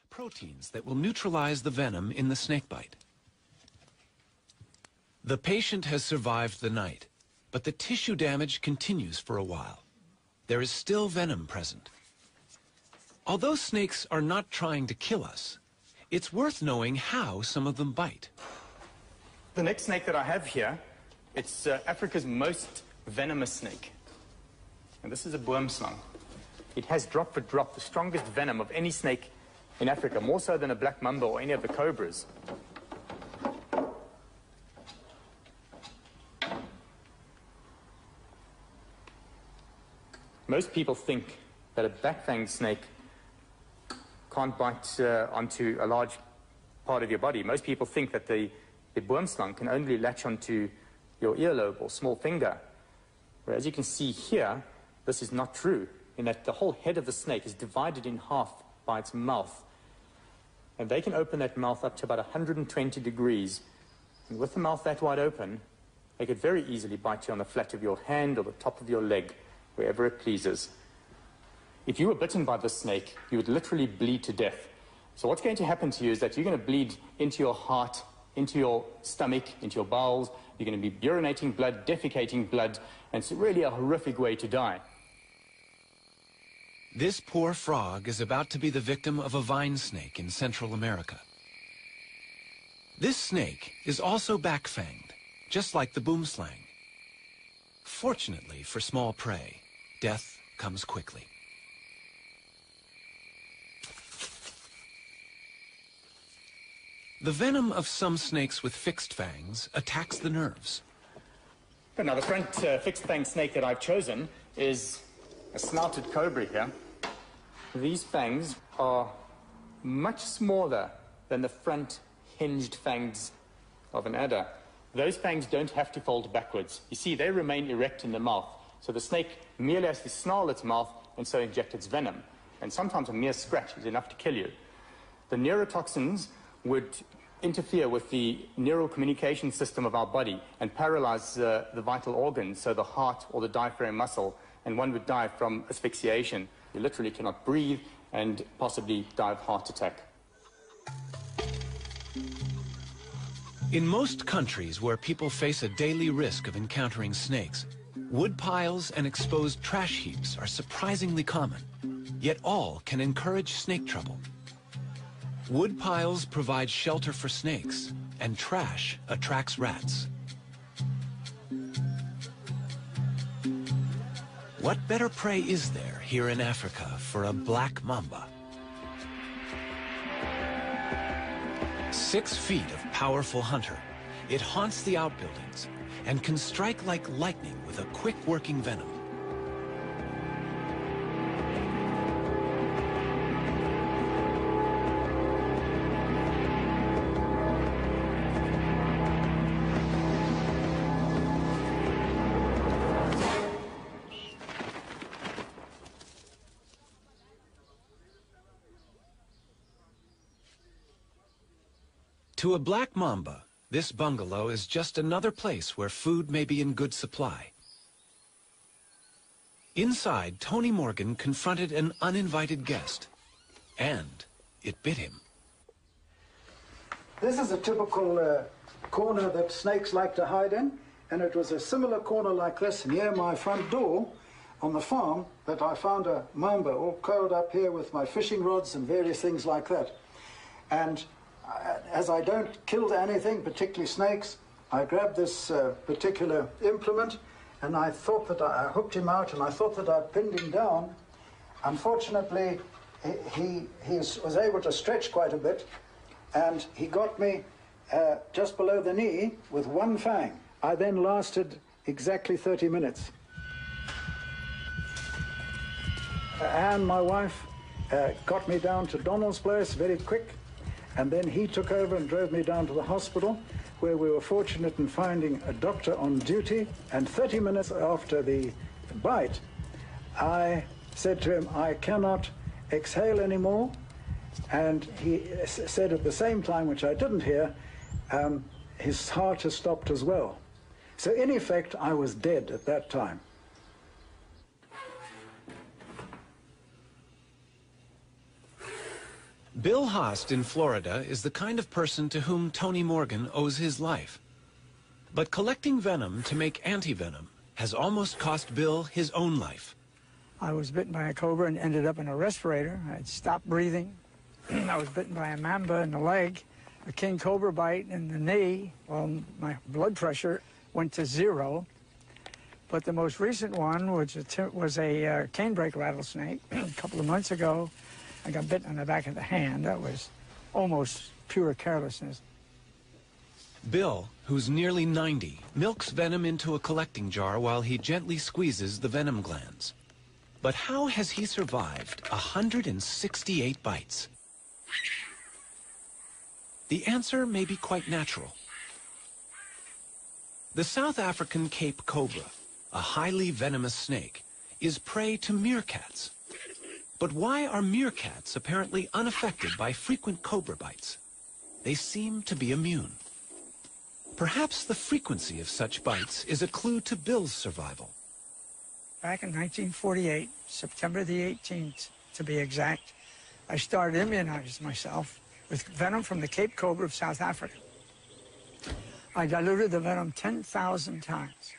proteins that will neutralize the venom in the snakebite. The patient has survived the night, but the tissue damage continues for a while. There is still venom present. Although snakes are not trying to kill us, it's worth knowing how some of them bite. The next snake that I have here, it's Africa's most venomous snake. And this is a boomslang. It has drop for drop the strongest venom of any snake in Africa, more so than a black mamba or any of the cobras. Most people think that a black-fanged snake can't bite onto a large part of your body. Most people think that the boomslang can only latch onto your earlobe or small finger. Whereas you can see here, this is not true, in that the whole head of the snake is divided in half by its mouth. And they can open that mouth up to about 120 degrees. And with the mouth that wide open, they could very easily bite you on the flat of your hand or the top of your leg, wherever it pleases. If you were bitten by this snake, you would literally bleed to death. So what's going to happen to you is that you're going to bleed into your heart, into your stomach, into your bowels. You're going to be urinating blood, defecating blood, and it's really a horrific way to die. This poor frog is about to be the victim of a vine snake in Central America. This snake is also back-fanged, just like the boomslang. Fortunately for small prey, death comes quickly. The venom of some snakes with fixed fangs attacks the nerves. Now, the front fixed-fang snake that I've chosen is a snouted cobra here. These fangs are much smaller than the front hinged fangs of an adder. Those fangs don't have to fold backwards. You see, they remain erect in the mouth. So the snake merely has to snarl its mouth and so inject its venom. And sometimes a mere scratch is enough to kill you. The neurotoxins would interfere with the neural communication system of our body and paralyze the vital organs, so the heart or the diaphragm muscle, and one would die from asphyxiation. You literally cannot breathe and possibly die of heart attack. In most countries where people face a daily risk of encountering snakes, wood piles and exposed trash heaps are surprisingly common, yet all can encourage snake trouble. Wood piles provide shelter for snakes, and trash attracts rats. What better prey is there here in Africa for a black mamba? 6 feet of powerful hunter, it haunts the outbuildings and can strike like lightning with a quick-working venom. To a black mamba, this bungalow is just another place where food may be in good supply. Inside, Tony Morgan confronted an uninvited guest, and it bit him. This is a typical corner that snakes like to hide in, and it was a similar corner like this near my front door on the farm that I found a mamba all curled up here with my fishing rods and various things like that. And as I don't kill anything, particularly snakes, I grabbed this particular implement and I thought that I hooked him out and I thought that I'd pinned him down. Unfortunately, he was able to stretch quite a bit and he got me just below the knee with one fang. I then lasted exactly 30 minutes. Anne, my wife, got me down to Donald's place very quick. And then he took over and drove me down to the hospital, where we were fortunate in finding a doctor on duty. And 30 minutes after the bite, I said to him, I cannot exhale anymore. And he said at the same time, which I didn't hear, his heart has stopped as well. So in effect, I was dead at that time. Bill Haast in Florida is the kind of person to whom Tony Morgan owes his life. But collecting venom to make anti-venom has almost cost Bill his own life. I was bitten by a cobra and ended up in a respirator. I had stopped breathing. I was bitten by a mamba in the leg, a king cobra bite in the knee. Well, my blood pressure went to 0. But the most recent one was a canebrake rattlesnake. A couple of months ago, I got bitten on the back of the hand. That was almost pure carelessness. Bill, who's nearly 90, milks venom into a collecting jar while he gently squeezes the venom glands. But how has he survived 168 bites? The answer may be quite natural. The South African Cape cobra, a highly venomous snake, is prey to meerkats. But why are meerkats apparently unaffected by frequent cobra bites? They seem to be immune. Perhaps the frequency of such bites is a clue to Bill's survival. Back in 1948, September the 18th to be exact, I started immunizing myself with venom from the Cape cobra of South Africa. I diluted the venom 10,000 times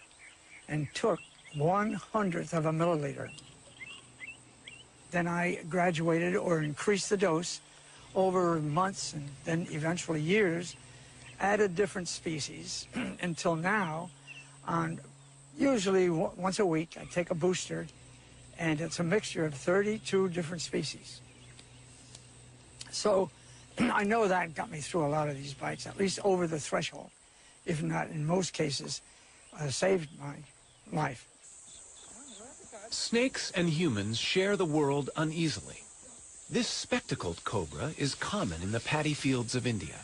and took 1/100th of a milliliter. Then I graduated or increased the dose over months and then eventually years, added different species until now, on usually once a week, I take a booster, and it's a mixture of 32 different species. So I know that got me through a lot of these bites, at least over the threshold, if not in most cases, saved my life. Snakes and humans share the world uneasily. This spectacled cobra is common in the paddy fields of India.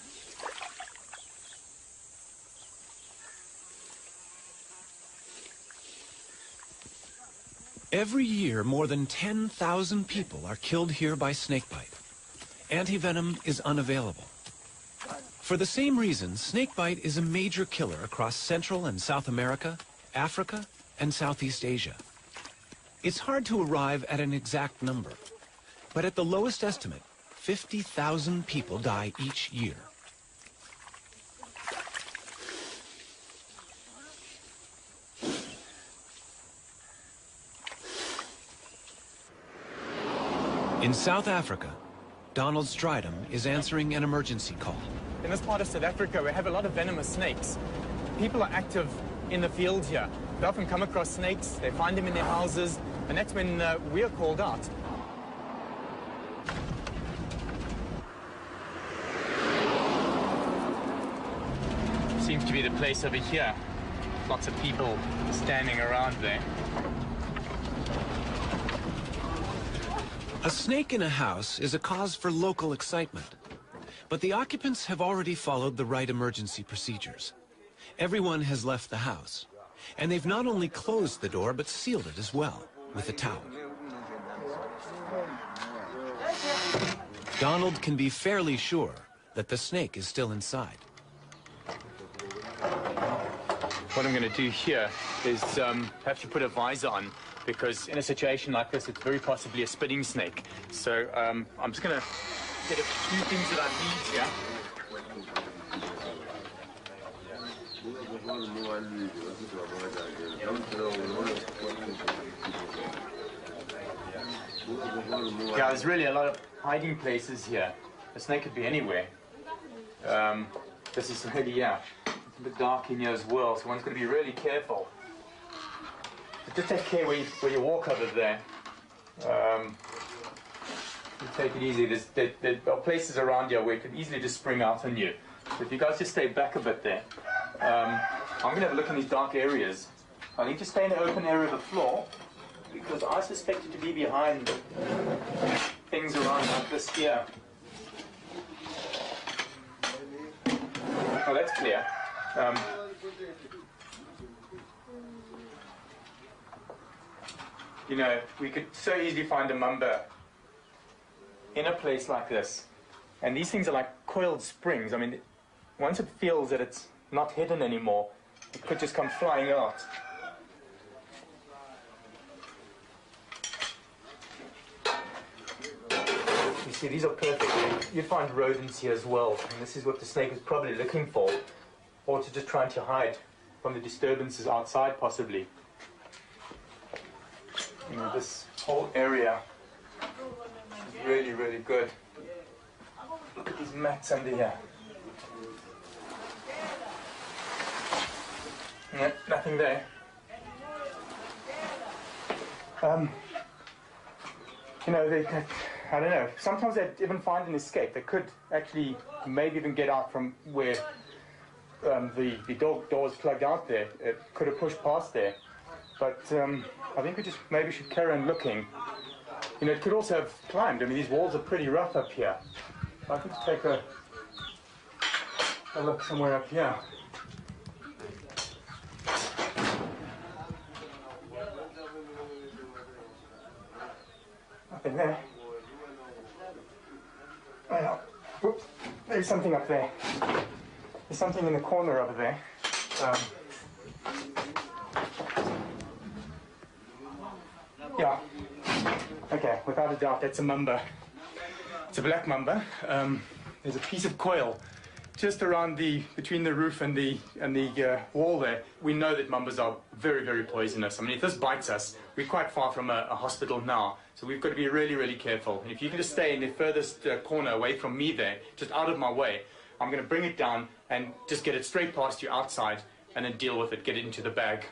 Every year, more than 10,000 people are killed here by snakebite. Antivenom is unavailable. For the same reason, snakebite is a major killer across Central and South America, Africa, and Southeast Asia. It's hard to arrive at an exact number, but at the lowest estimate, 50,000 people die each year. In South Africa, Donald Stridham is answering an emergency call. In this part of South Africa, we have a lot of venomous snakes. People are active in the fields here. They often come across snakes, they find them in their houses, and that's when we are called out. Seems to be the place over here. Lots of people standing around there. A snake in a house is a cause for local excitement, but the occupants have already followed the right emergency procedures. Everyone has left the house, and they've not only closed the door, but sealed it as well with a towel. Donald can be fairly sure that the snake is still inside. What I'm going to do here is have to put a visor on, because in a situation like this, it's very possibly a spitting snake. So I'm just going to get a few things that I need here. Yeah, there's really a lot of hiding places here. The snake could be anywhere. This is really, yeah, it's a bit dark in here as well, so one's going to be really careful. But just take care where you walk over there. You take it easy. There are places around here where it could easily just spring out on you. So if you guys just stay back a bit there. I'm going to have a look in these dark areas. I need to stay in the open area of the floor, because I suspect it to be behind things around like this here. Oh, that's clear. You know, we could so easily find a mamba in a place like this. And these things are like coiled springs. I mean, once it feels that it's not hidden anymore, it could just come flying out. You See, these are perfect. You'd find rodents here as well, and this is what the snake is probably looking for, or to just trying to hide from the disturbances outside, possibly. You know, this whole area is really, really good. Look at these mats under here. Yeah, nothing there. You know, I don't know, sometimes they even find an escape. They could actually maybe even get out from where the door was plugged out there. It could have pushed past there. But I think we just maybe should carry on looking. You know, it could also have climbed. I mean, these walls are pretty rough up here. I think to take a look somewhere up here. Nothing there. Well, whoops, there's something up there. There's something in the corner over there. Yeah. Okay, without a doubt, that's a mamba. It's a black mamba. There's a piece of coil just around between the roof and the wall there. We know that mambas are very, very poisonous. I mean, if this bites us, we're quite far from a hospital now, so we've got to be really, really careful. If you can just stay in the furthest corner away from me there, just out of my way, I'm going to bring it down and just get it straight past you outside and then deal with it, get it into the bag.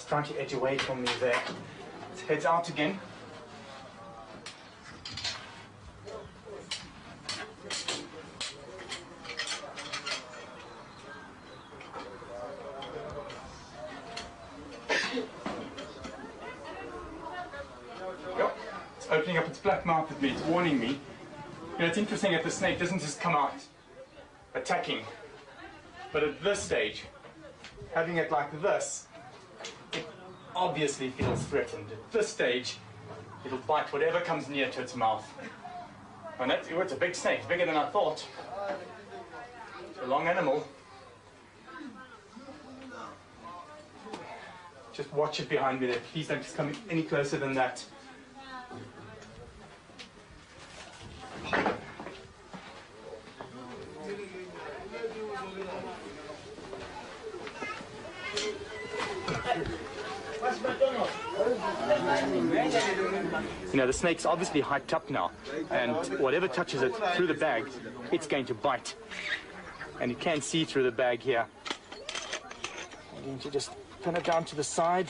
Trying to edge away from me there. It heads out again. Yep. It's opening up its black mouth at me. It's warning me. You know, it's interesting that the snake doesn't just come out attacking, but at this stage, having it like this, it obviously feels threatened. At this stage, it'll bite whatever comes near to its mouth. And it's a big snake, bigger than I thought. It's a long animal. Just watch it behind me there. Please don't just come any closer than that. You know, the snake's obviously hyped up now, and whatever touches it through the bag, it's going to bite. And you can see through the bag here. I'm going to just pin it down to the side,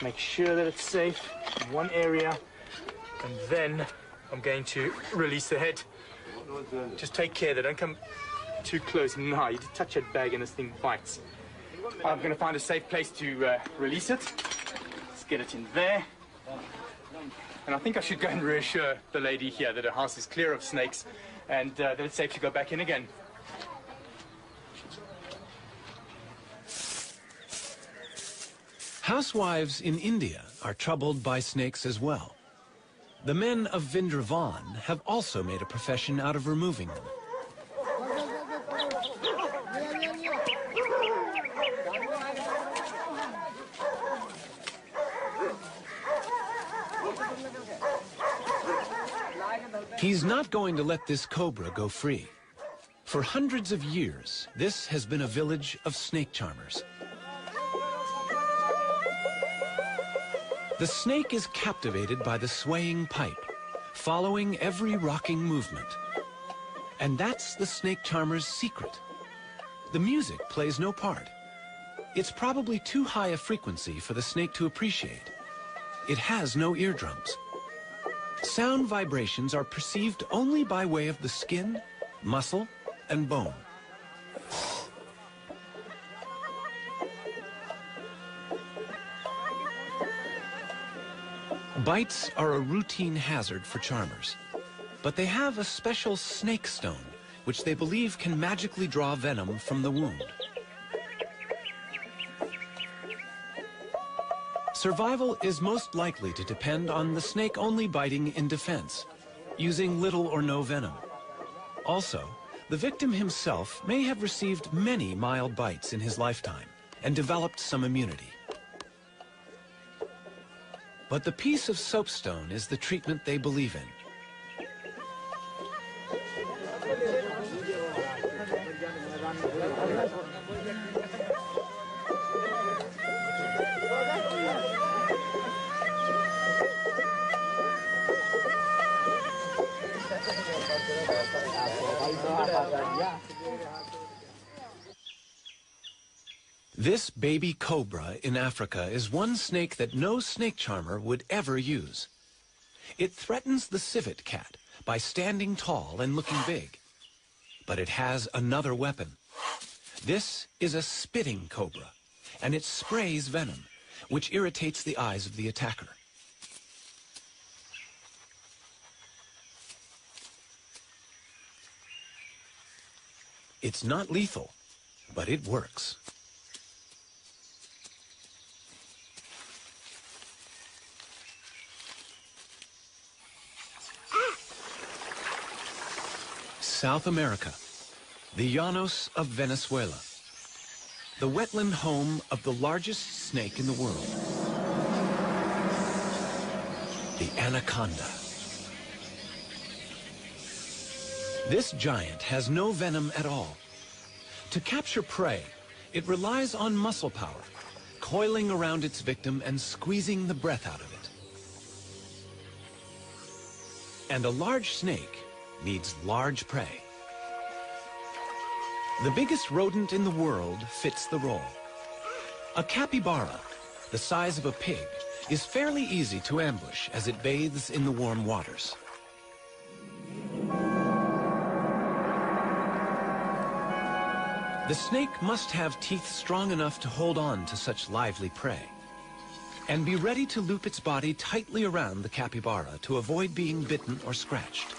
make sure that it's safe in one area, and then I'm going to release the head. Just take care that don't come too close. Now, you just touch that bag and this thing bites. I'm going to find a safe place to release it. Let's get it in there. And I think I should go and reassure the lady here that her house is clear of snakes and that it's safe to go back in again. Housewives in India are troubled by snakes as well. The men of Vrindavan have also made a profession out of removing them. He's not going to let this cobra go free. For hundreds of years, this has been a village of snake charmers. The snake is captivated by the swaying pipe, following every rocking movement. And that's the snake charmer's secret. The music plays no part. It's probably too high a frequency for the snake to appreciate. It has no eardrums. Sound vibrations are perceived only by way of the skin, muscle, and bone. Bites are a routine hazard for charmers, but they have a special snake stone, which they believe can magically draw venom from the wound. Survival is most likely to depend on the snake only biting in defense. using little or no venom. Also, the victim himself may have received many mild bites in his lifetime and developed some immunity. But the piece of soapstone is the treatment they believe in. This baby cobra in Africa is one snake that no snake charmer would ever use. It threatens the civet cat by standing tall and looking big. But it has another weapon. This is a spitting cobra, and it sprays venom, which irritates the eyes of the attacker. It's not lethal, but it works. South America, the Llanos of Venezuela, the wetland home of the largest snake in the world, the anaconda. This giant has no venom at all. To capture prey, it relies on muscle power, coiling around its victim and squeezing the breath out of it. And a large snake needs large prey. The biggest rodent in the world fits the role. A capybara, the size of a pig, is fairly easy to ambush as it bathes in the warm waters. The snake must have teeth strong enough to hold on to such lively prey, and be ready to loop its body tightly around the capybara to avoid being bitten or scratched.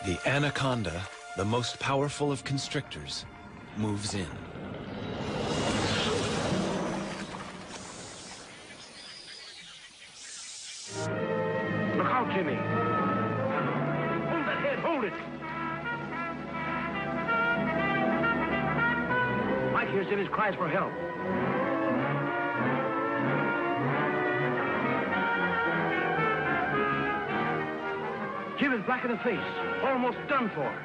The anaconda, the most powerful of constrictors, moves in. Look out, Jimmy. Hold that head, hold it. Mike hears Jimmy's cries for help. Jim is black in the face, almost done for.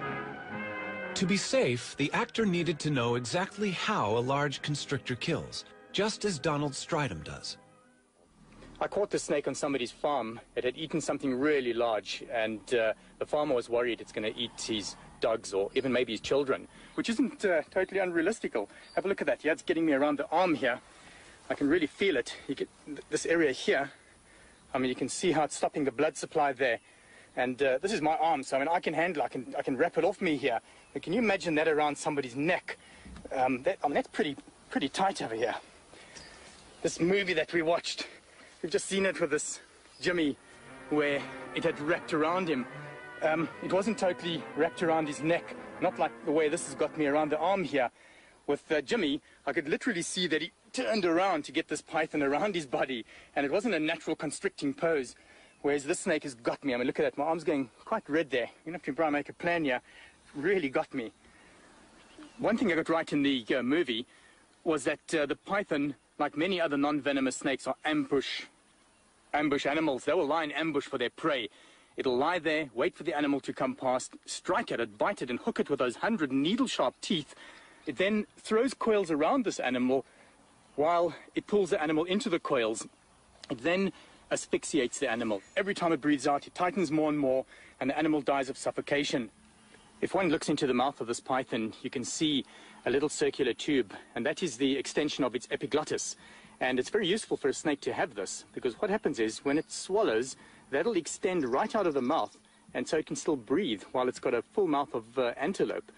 To be safe, the actor needed to know exactly how a large constrictor kills, just as Donald Stridham does. I caught the snake on somebody's farm. It had eaten something really large, and the farmer was worried it's going to eat his dogs or even maybe his children, which isn't totally unrealistical. Have a look at that. Yeah, it's getting me around the arm here. I can really feel it. You get this area here. I mean, you can see how it's stopping the blood supply there. And this is my arm, so I mean, I can handle it. I can wrap it off me here. But can you imagine that around somebody's neck? I mean, that's pretty tight over here. This movie that we watched, we've just seen it with this Jimmy, where it had wrapped around him. It wasn't totally wrapped around his neck, not like the way this has got me around the arm here. With Jimmy, I could literally see that he turned around to get this python around his body, and it wasn't a natural constricting pose. Whereas this snake has got me. I mean, look at that. My arm's going quite red there. You know, if you try and make a plan here, really got me. One thing I got right in the movie was that the python, like many other non-venomous snakes, are ambush animals. They will lie in ambush for their prey. It'll lie there, wait for the animal to come past, strike at it, bite it, and hook it with those 100 needle-sharp teeth. It then throws coils around this animal while it pulls the animal into the coils. It then asphyxiates the animal. Every time it breathes out, it tightens more and more, and the animal dies of suffocation. If one looks into the mouth of this python, you can see a little circular tube, and that is the extension of its epiglottis. And it's very useful for a snake to have this, because what happens is, when it swallows, that'll extend right out of the mouth, and so it can still breathe while it's got a full mouth of antelope.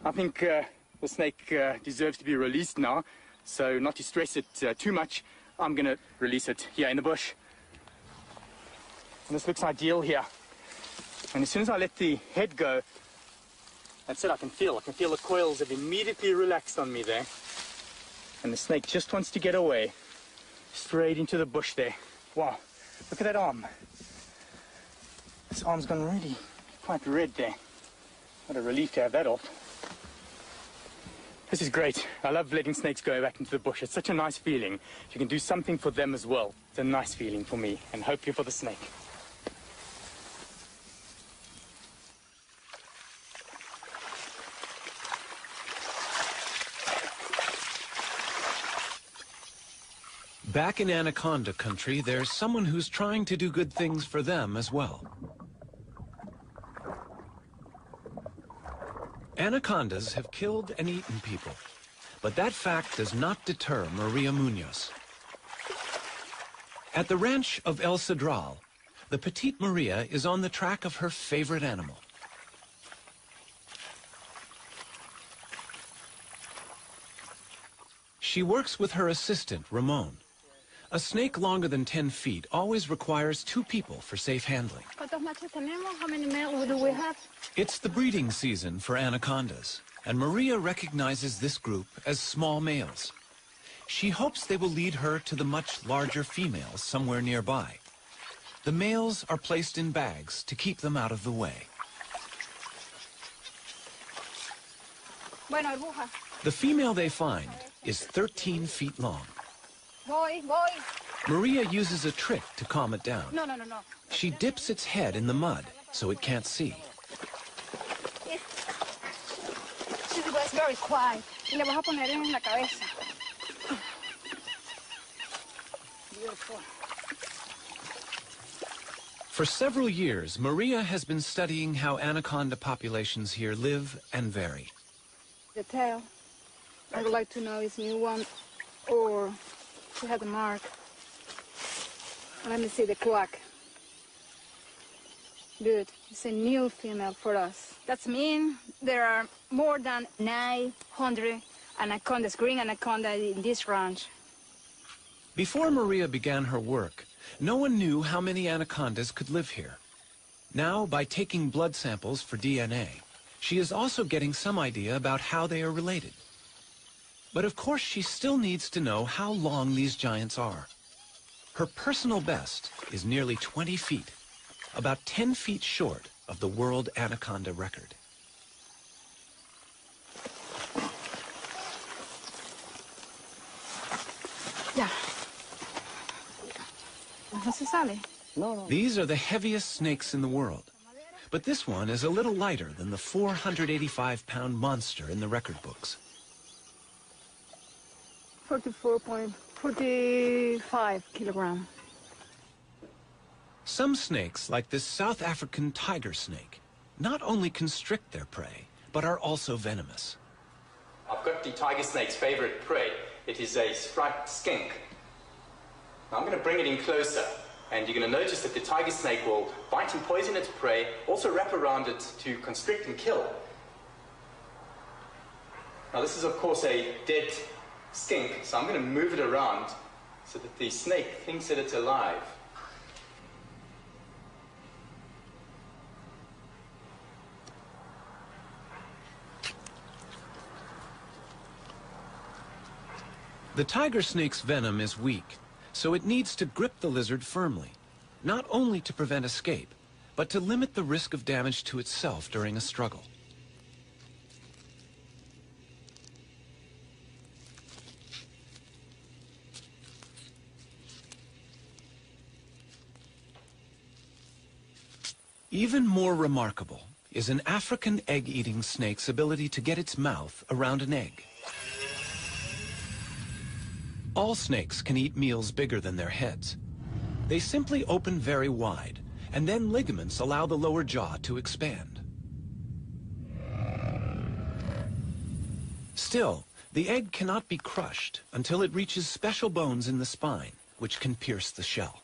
I think the snake deserves to be released now, so not to stress it too much, I'm going to release it here in the bush. And this looks ideal here. And as soon as I let the head go, That's it, I can feel the coils have immediately relaxed on me there. And the snake just wants to get away. Straight into the bush there. Wow, look at that arm. This arm's gone really quite red there. What a relief to have that off. This is great. I love letting snakes go back into the bush. It's such a nice feeling. If you can do something for them as well, it's a nice feeling for me, and hopefully for the snake. Back in anaconda country, there's someone who's trying to do good things for them as well. Anacondas have killed and eaten people, but that fact does not deter Maria Munoz. At the ranch of El Cedral, the petite Maria is on the track of her favorite animal. She works with her assistant, Ramon. A snake longer than 10 feet always requires 2 people for safe handling. ¿Cuántos machos tenemos? How many males do we have? It's the breeding season for anacondas, and Maria recognizes this group as small males. She hopes they will lead her to the much larger females somewhere nearby. The males are placed in bags to keep them out of the way. Bueno, burbuja. The female they find is 13 feet long. Voy. Maria uses a trick to calm it down. No. She dips its head in the mud so it can't see. It's very quiet. Y le vas a poner en la cabeza. Beautiful. For several years, Maria has been studying how anaconda populations here live and vary. The tail. I would like to know is new one or she had a mark. Let me see the cloak. Good. It's a new female for us. That means there are more than 900 anacondas, green anaconda in this ranch. Before Maria began her work, no one knew how many anacondas could live here. Now, by taking blood samples for DNA, she is also getting some idea about how they are related. But of course, she still needs to know how long these giants are. Her personal best is nearly 20 feet, about 10 feet short of the world anaconda record. Ya. ¿No se sale? No. These are the heaviest snakes in the world, but this one is a little lighter than the 485-pound monster in the record books. 44.45 kilograms. Some snakes, like this South African tiger snake, not only constrict their prey, but are also venomous. I've got the tiger snake's favorite prey. It is a striped skink. Now I'm going to bring it in closer, and you're going to notice that the tiger snake will bite and poison its prey, also wrap around it to constrict and kill. Now this is of course a dead skink, so I'm going to move it around so that the snake thinks that it's alive. The tiger snake's venom is weak, so it needs to grip the lizard firmly, not only to prevent escape, but to limit the risk of damage to itself during a struggle. Even more remarkable is an African egg-eating snake's ability to get its mouth around an egg. All snakes can eat meals bigger than their heads. They simply open very wide, and then ligaments allow the lower jaw to expand. Still, the egg cannot be crushed until it reaches special bones in the spine, which can pierce the shell.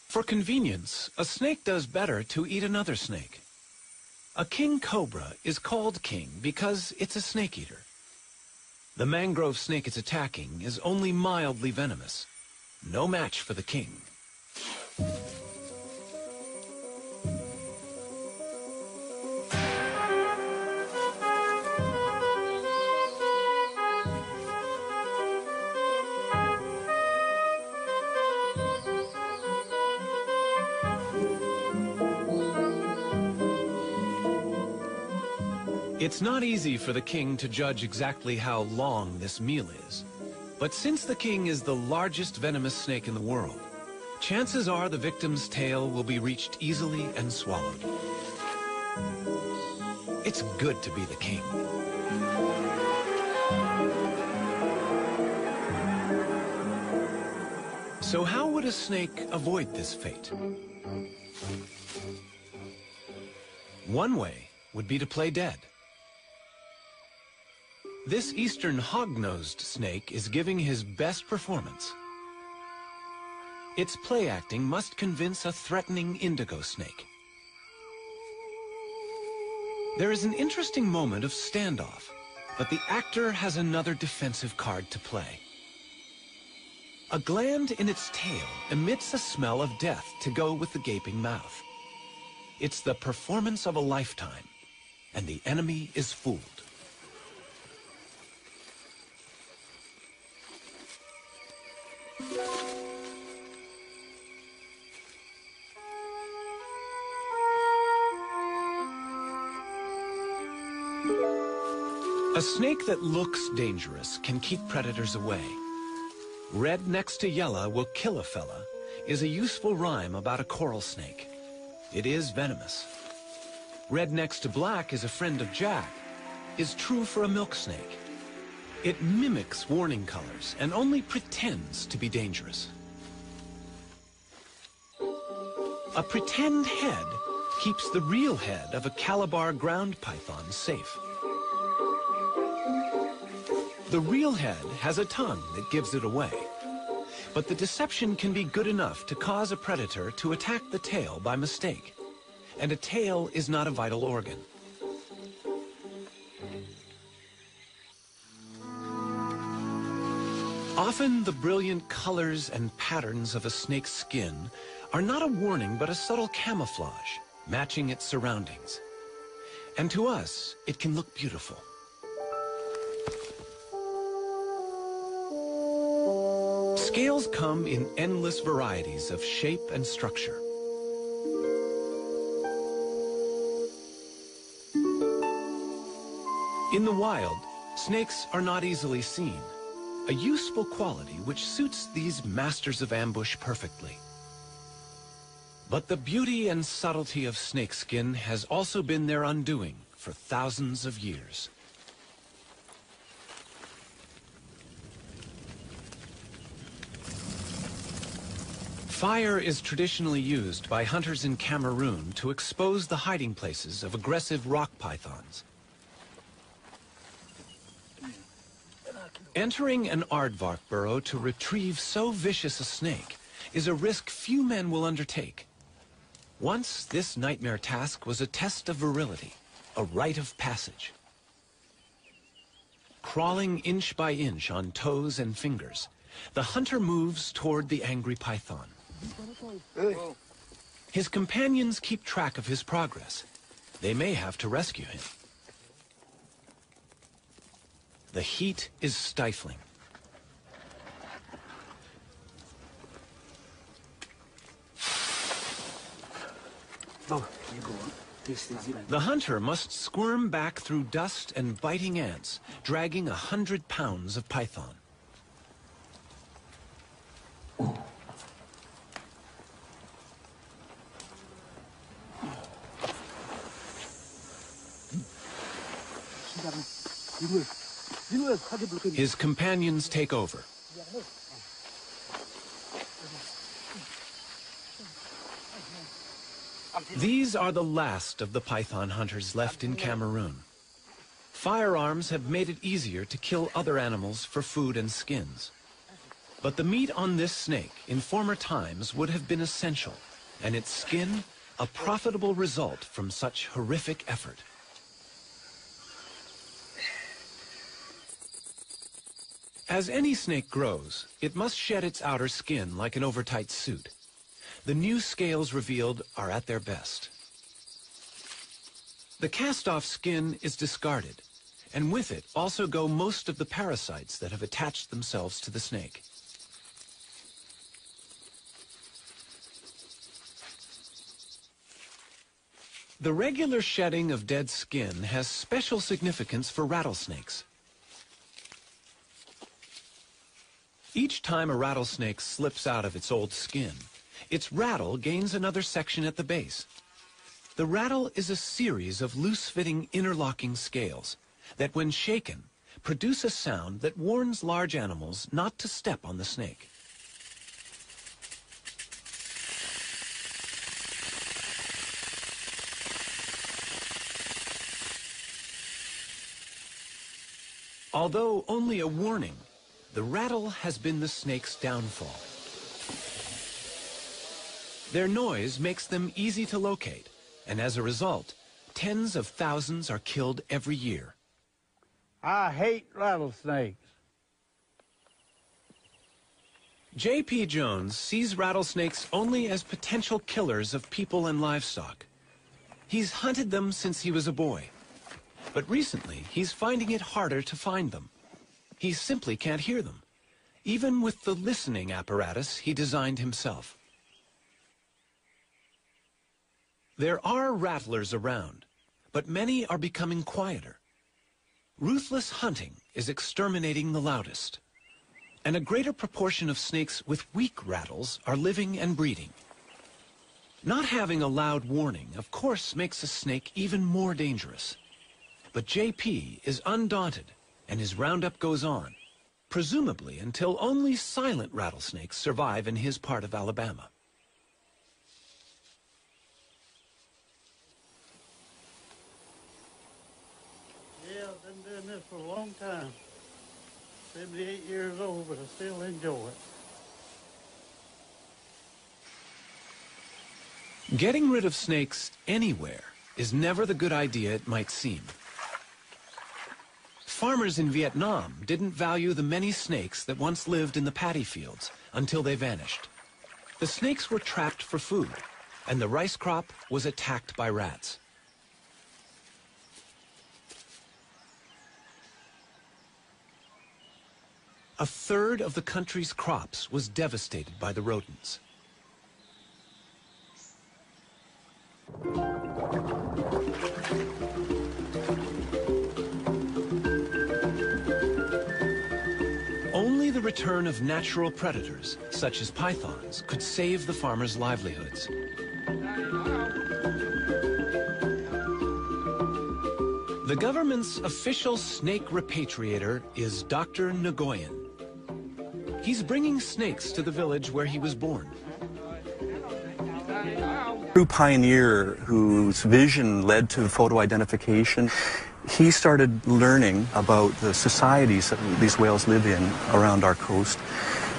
For convenience, a snake does better to eat another snake. A king cobra is called king because it's a snake eater. The mangrove snake it's attacking is only mildly venomous. No match for the king. It's not easy for the king to judge exactly how long this meal is. But since the king is the largest venomous snake in the world, chances are the victim's tail will be reached easily and swallowed. It's good to be the king. So how would a snake avoid this fate? One way would be to play dead. This eastern hog-nosed snake is giving his best performance. Its play acting must convince a threatening indigo snake. There is an interesting moment of standoff, but the actor has another defensive card to play. A gland in its tail emits a smell of death to go with the gaping mouth. It's the performance of a lifetime, and the enemy is fooled. A snake that looks dangerous can keep predators away. Red next to yellow will kill a fella is a useful rhyme about a coral snake. It is venomous. Red next to black is a friend of Jack is true for a milk snake. It mimics warning colors and only pretends to be dangerous. A pretend head keeps the real head of a Calabar ground python safe. The real head has a tongue that gives it away. But the deception can be good enough to cause a predator to attack the tail by mistake. And a tail is not a vital organ. Often the brilliant colors and patterns of a snake's skin are not a warning but a subtle camouflage, matching its surroundings. And to us, it can look beautiful. Scales come in endless varieties of shape and structure. In the wild, snakes are not easily seen, a useful quality which suits these masters of ambush perfectly. But the beauty and subtlety of snakeskin has also been their undoing for thousands of years. Fire is traditionally used by hunters in Cameroon to expose the hiding places of aggressive rock pythons. Entering an aardvark burrow to retrieve so vicious a snake is a risk few men will undertake. Once, this nightmare task was a test of virility, a rite of passage. Crawling inch by inch on toes and fingers, the hunter moves toward the angry python. His companions keep track of his progress. They may have to rescue him. The heat is stifling. The hunter must squirm back through dust and biting ants, dragging 100 pounds of python. His companions take over. These are the last of the python hunters left in Cameroon. Firearms have made it easier to kill other animals for food and skins. But the meat on this snake in former times would have been essential, and its skin a profitable result from such horrific effort. As any snake grows, it must shed its outer skin like an overtight suit. The new scales revealed are at their best. The cast-off skin is discarded, and with it also go most of the parasites that have attached themselves to the snake. The regular shedding of dead skin has special significance for rattlesnakes. Each time a rattlesnake slips out of its old skin, its rattle gains another section at the base. The rattle is a series of loose-fitting interlocking scales that, when shaken, produce a sound that warns large animals not to step on the snake. Although only a warning, the rattle has been the snake's downfall. Their noise makes them easy to locate, and as a result, tens of thousands are killed every year. I hate rattlesnakes. J.P. Jones sees rattlesnakes only as potential killers of people and livestock. He's hunted them since he was a boy. But recently, he's finding it harder to find them. He simply can't hear them, even with the listening apparatus he designed himself. There are rattlers around, but many are becoming quieter. Ruthless hunting is exterminating the loudest, and a greater proportion of snakes with weak rattles are living and breeding. Not having a loud warning, of course, makes a snake even more dangerous. But J.P. is undaunted, and his roundup goes on, presumably until only silent rattlesnakes survive in his part of Alabama. Yeah, I've been doing this for a long time. 78 years old, but I still enjoy it. Getting rid of snakes anywhere is never the good idea it might seem. Farmers in Vietnam didn't value the many snakes that once lived in the paddy fields until they vanished. The snakes were trapped for food, and the rice crop was attacked by rats. A third of the country's crops was devastated by the rodents. Only the return of natural predators, such as pythons, could save the farmers' livelihoods. The government's official snake repatriator is Dr. Nguyen. He's bringing snakes to the village where he was born. True pioneer whose vision led to photo identification. He started learning about the societies that these whales live in around our coast,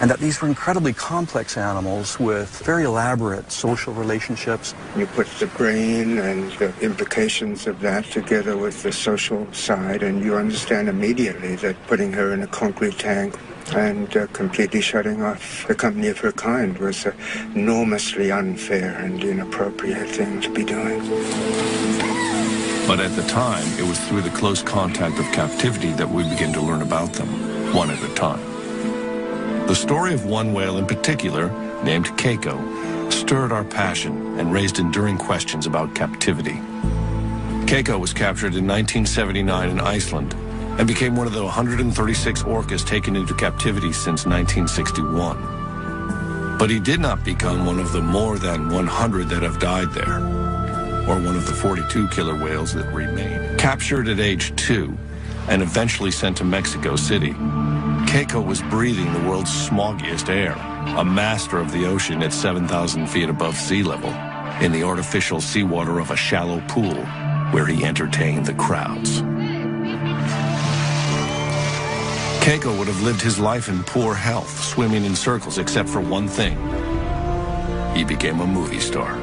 and that these were incredibly complex animals with very elaborate social relationships. You put the brain and the implications of that together with the social side, and you understand immediately that putting her in a concrete tank and completely shutting off the company of her kind was an enormously unfair and inappropriate thing to be doing. But at the time, it was through the close contact of captivity that we begin to learn about them, one at a time. The story of one whale in particular, named Keiko, stirred our passion and raised enduring questions about captivity. Keiko was captured in 1979 in Iceland and became one of the 136 orcas taken into captivity since 1961. But he did not become one of the more than 100 that have died there, or one of the 42 killer whales that remain. Captured at age 2 and eventually sent to Mexico City, Keiko was breathing the world's smoggiest air, a master of the ocean at 7,000 feet above sea level, in the artificial seawater of a shallow pool where he entertained the crowds. Keiko would have lived his life in poor health, swimming in circles, except for one thing. He became a movie star.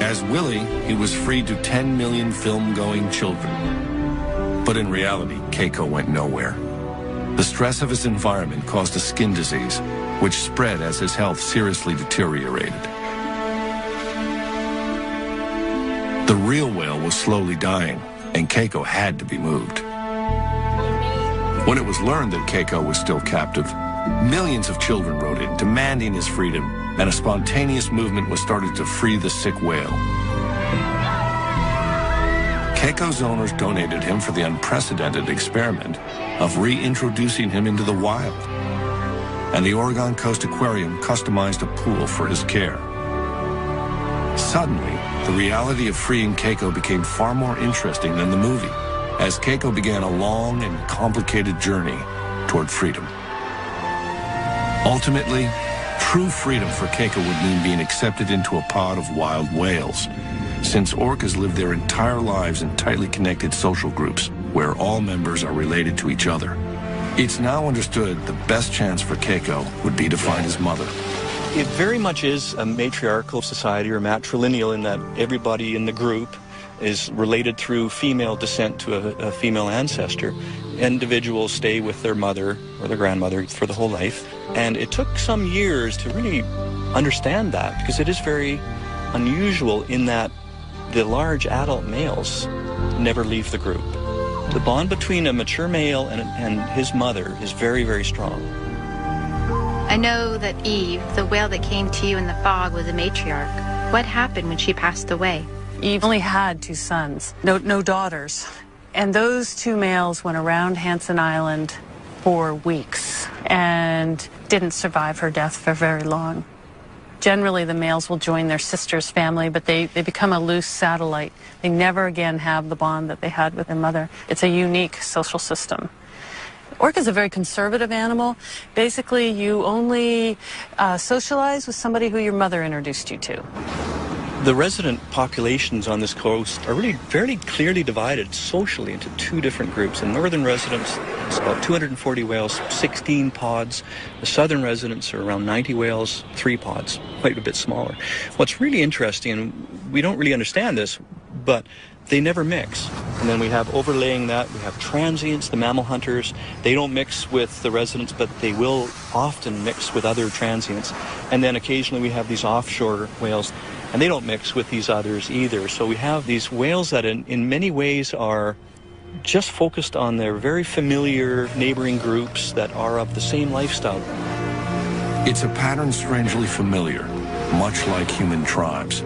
As Willie, he was free to 10 million film-going children. But in reality, Keiko went nowhere. The stress of his environment caused a skin disease, which spread as his health seriously deteriorated. The real whale was slowly dying, and Keiko had to be moved. When it was learned that Keiko was still captive, millions of children wrote in, demanding his freedom and a spontaneous movement was started to free the sick whale. Keiko's owners donated him for the unprecedented experiment of reintroducing him into the wild, and the Oregon Coast Aquarium customized a pool for his care. Suddenly, the reality of freeing Keiko became far more interesting than the movie, as Keiko began a long and complicated journey toward freedom. Ultimately, true freedom for Keiko would mean being accepted into a pod of wild whales, since orcas live their entire lives in tightly connected social groups where all members are related to each other. It's now understood the best chance for Keiko would be to find his mother. It very much is a matriarchal society, or matrilineal, in that everybody in the group is related through female descent to a female ancestor. Individuals stay with their mother or their grandmother for the whole life. And it took some years to really understand that, because it is very unusual in that the large adult males never leave the group. The bond between a mature male and his mother is very, very strong. I know that Eve, the whale that came to you in the fog, was a matriarch. What happened when she passed away? Eve only had 2 sons, no daughters. And those 2 males went around Hansen Island for weeks and didn't survive her death for very long. Generally, the males will join their sister's family, but they become a loose satellite. They never again have the bond that they had with their mother. It's a unique social system. Orca is a very conservative animal. Basically, you only socialize with somebody who your mother introduced you to. The resident populations on this coast are really fairly clearly divided socially into 2 different groups. The northern residents, it's about 240 whales, 16 pods. The southern residents are around 90 whales, 3 pods, quite a bit smaller. What's really interesting, and we don't really understand this, but they never mix. And then we have overlaying that, we have transients, the mammal hunters. They don't mix with the residents, but they will often mix with other transients. And then occasionally we have these offshore whales, and they don't mix with these others either. So we have these whales that in many ways are just focused on their very familiar neighboring groups that are of the same lifestyle. It's a pattern strangely familiar, much like human tribes,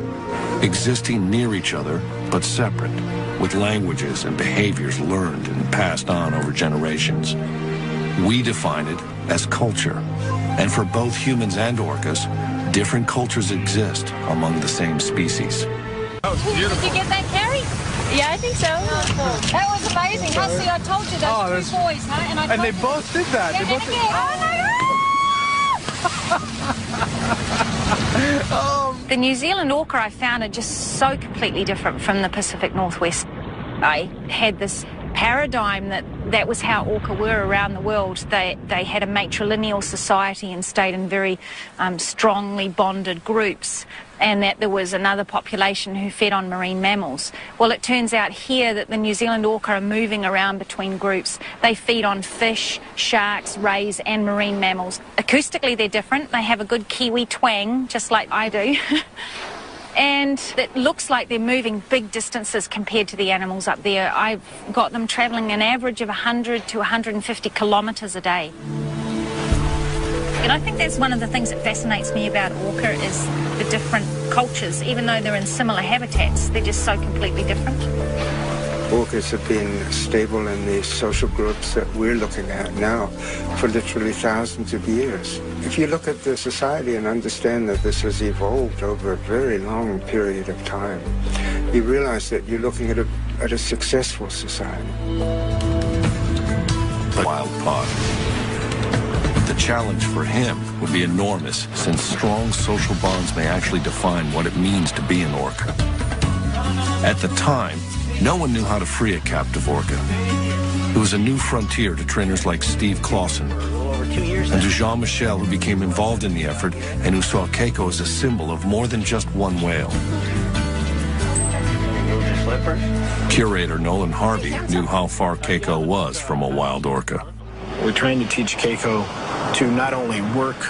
existing near each other but separate, with languages and behaviors learned and passed on over generations. We define it as culture, and for both humans and orcas, different cultures exist among the same species. That was beautiful. Did you get that, Carrie? Yeah, I think so. That was amazing. See, I told you those 2 boys, huh? And they both did that. Yeah, they both did. Oh, the New Zealand orca I found are just so completely different from the Pacific Northwest. I had this paradigm that was how orca were around the world. They had a matrilineal society and stayed in very strongly bonded groups, and that there was another population who fed on marine mammals. Well, it turns out here that the New Zealand orca are moving around between groups. They feed on fish, sharks, rays, and marine mammals. Acoustically, they're different. They have a good Kiwi twang, just like I do. And it looks like they're moving big distances compared to the animals up there. I've got them travelling an average of 100 to 150 kilometres a day. And I think that's one of the things that fascinates me about orca is the different cultures. Even though they're in similar habitats, they're just so completely different. Orcas have been stable in the social groups that we're looking at now for literally thousands of years. If you look at the society and understand that this has evolved over a very long period of time, you realize that you're looking at a successful society. The wild pod. The challenge for him would be enormous, since strong social bonds may actually define what it means to be an orca. At the time, no one knew how to free a captive orca. It was a new frontier to trainers like Steve Clausen and to Jean-Michel, who became involved in the effort and who saw Keiko as a symbol of more than just one whale. Curator Nolan Harvey knew how far Keiko was from a wild orca. We're trying to teach Keiko to not only work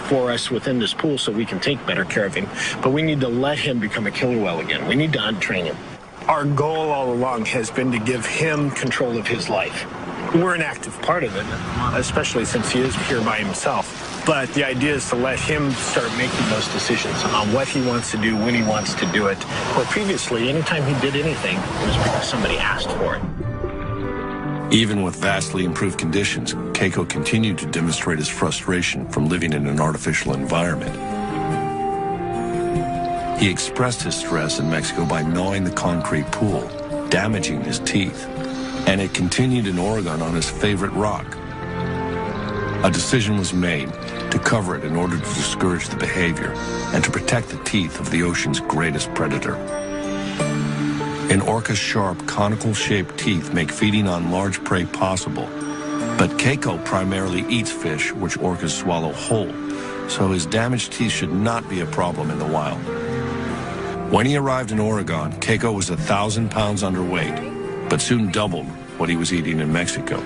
for us within this pool so we can take better care of him, but we need to let him become a killer whale again. We need to untrain him. Our goal all along has been to give him control of his life. We're an active part of it, especially since he is here by himself. But the idea is to let him start making those decisions on what he wants to do, when he wants to do it. Where previously, anytime he did anything, it was because somebody asked for it. Even with vastly improved conditions, Keiko continued to demonstrate his frustration from living in an artificial environment. He expressed his stress in Mexico by gnawing the concrete pool, damaging his teeth, and it continued in Oregon on his favorite rock. A decision was made to cover it in order to discourage the behavior and to protect the teeth of the ocean's greatest predator. An orca's sharp, conical-shaped teeth make feeding on large prey possible, but Keiko primarily eats fish which orcas swallow whole, so his damaged teeth should not be a problem in the wild. When he arrived in Oregon, Keiko was 1,000 pounds underweight, but soon doubled what he was eating in Mexico.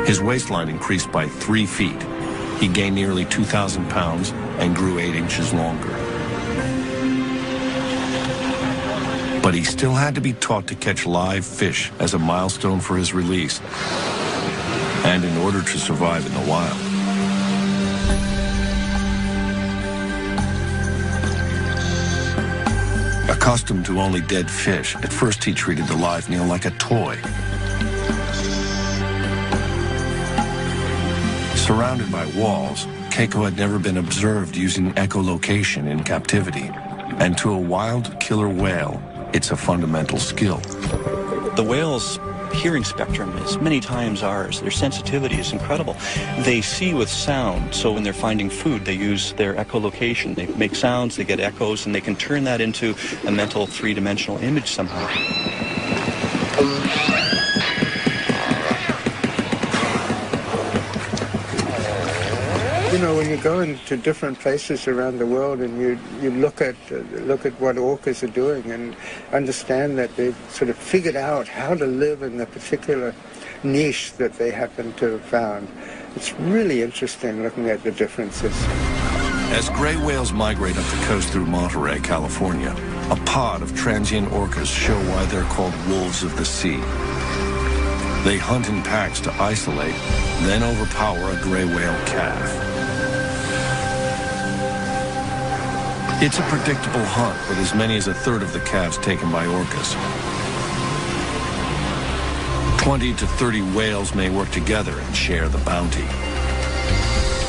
His waistline increased by 3 feet. He gained nearly 2,000 pounds and grew 8 inches longer. But he still had to be taught to catch live fish as a milestone for his release, and in order to survive in the wild. Accustomed to only dead fish, at first he treated the live meal like a toy. Surrounded by walls, Keiko had never been observed using echolocation in captivity, and to a wild killer whale, it's a fundamental skill. The whale's hearing spectrum is many times ours. Their sensitivity is incredible. They see with sound, so when they're finding food, they use their echolocation. They make sounds, they get echoes, and they can turn that into a mental three-dimensional image somehow. You know, when you go into different places around the world and you look at what orcas are doing and understand that they've sort of figured out how to live in the particular niche that they happen to have found, it's really interesting looking at the differences. As gray whales migrate up the coast through Monterey, California, a pod of transient orcas show why they're called wolves of the sea. They hunt in packs to isolate, then overpower a gray whale calf. It's a predictable hunt, with as many as a third of the calves taken by orcas. 20 to 30 whales may work together and share the bounty.